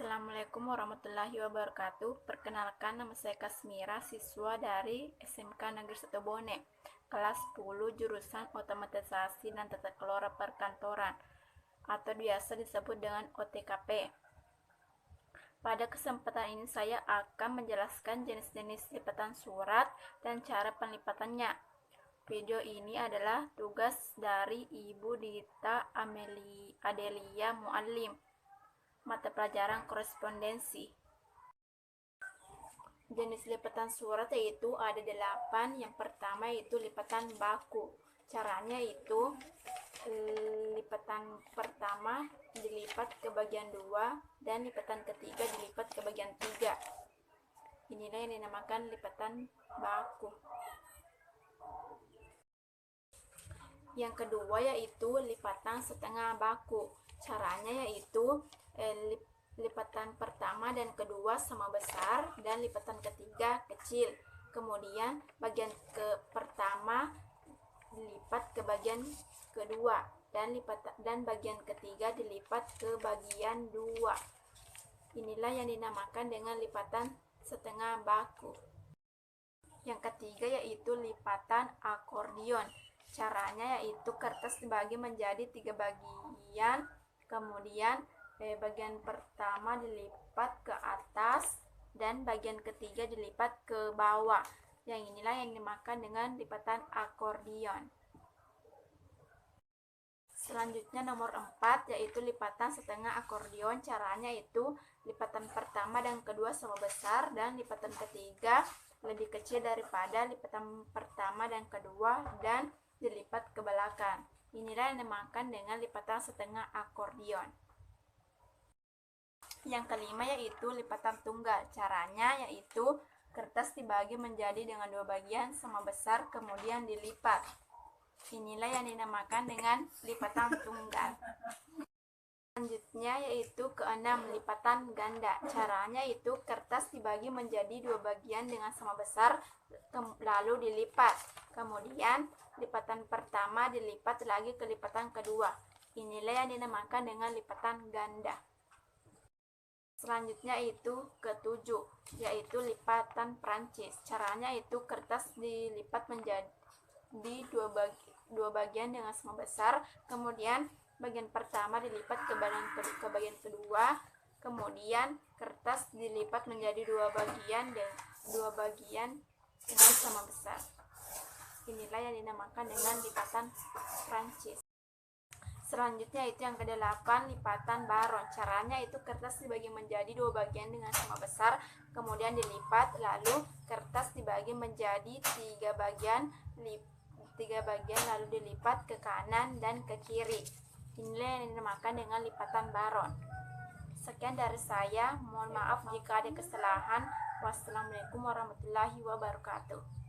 Assalamualaikum warahmatullahi wabarakatuh. Perkenalkan, nama saya Kasmira, siswa dari SMK Negeri 1 Bone, kelas 10 jurusan Otomatisasi dan Tata Kelola Perkantoran atau biasa disebut dengan OTKP. Pada kesempatan ini saya akan menjelaskan jenis-jenis lipatan surat dan cara penlipatannya. Video ini adalah tugas dari Ibu Dita Adelia Muallim, mata pelajaran korespondensi. Jenis lipatan surat yaitu ada 8. Yang pertama yaitu lipatan baku. Caranya itu lipatan pertama dilipat ke bagian 2 dan lipatan ketiga dilipat ke bagian 3. Inilah yang dinamakan lipatan baku. Yang kedua yaitu lipatan setengah baku. Caranya yaitu lipatan pertama dan kedua sama besar dan lipatan ketiga kecil. Kemudian bagian pertama dilipat ke bagian kedua dan bagian ketiga dilipat ke bagian 2. Inilah yang dinamakan dengan lipatan setengah baku. Yang ketiga yaitu lipatan akordion. Caranya yaitu kertas dibagi menjadi 3 bagian, kemudian bagian pertama dilipat ke atas dan bagian ketiga dilipat ke bawah. Yang inilah yang dinamakan dengan lipatan akordion. Selanjutnya nomor 4 yaitu lipatan setengah akordion. Caranya itu lipatan pertama dan kedua sama besar dan lipatan ketiga lebih kecil daripada lipatan pertama dan kedua dan dilipat ke belakang. Inilah yang dinamakan dengan lipatan setengah akordion. Yang kelima yaitu lipatan tunggal. Caranya yaitu kertas dibagi menjadi dengan 2 bagian sama besar kemudian dilipat. Inilah yang dinamakan dengan lipatan tunggal. Selanjutnya yaitu keenam, lipatan ganda. Caranya itu kertas dibagi menjadi 2 bagian dengan sama besar lalu dilipat. Kemudian lipatan pertama dilipat lagi ke lipatan kedua. Inilah yang dinamakan dengan lipatan ganda. Selanjutnya itu ketujuh yaitu lipatan Prancis. Caranya itu kertas dilipat menjadi 2 bagian dengan sama besar, kemudian bagian pertama dilipat ke bagian kedua, kemudian kertas dilipat menjadi 2 bagian dengan sama besar. Inilah yang dinamakan dengan lipatan Prancis. Selanjutnya itu yang ke-8, lipatan baron. Caranya itu kertas dibagi menjadi 2 bagian dengan sama besar, kemudian dilipat, lalu kertas dibagi menjadi 3 bagian lalu dilipat ke kanan dan ke kiri. Inilah yang dinamakan dengan lipatan baron. Sekian dari saya, mohon maaf jika ada kesalahan. Wassalamualaikum warahmatullahi wabarakatuh.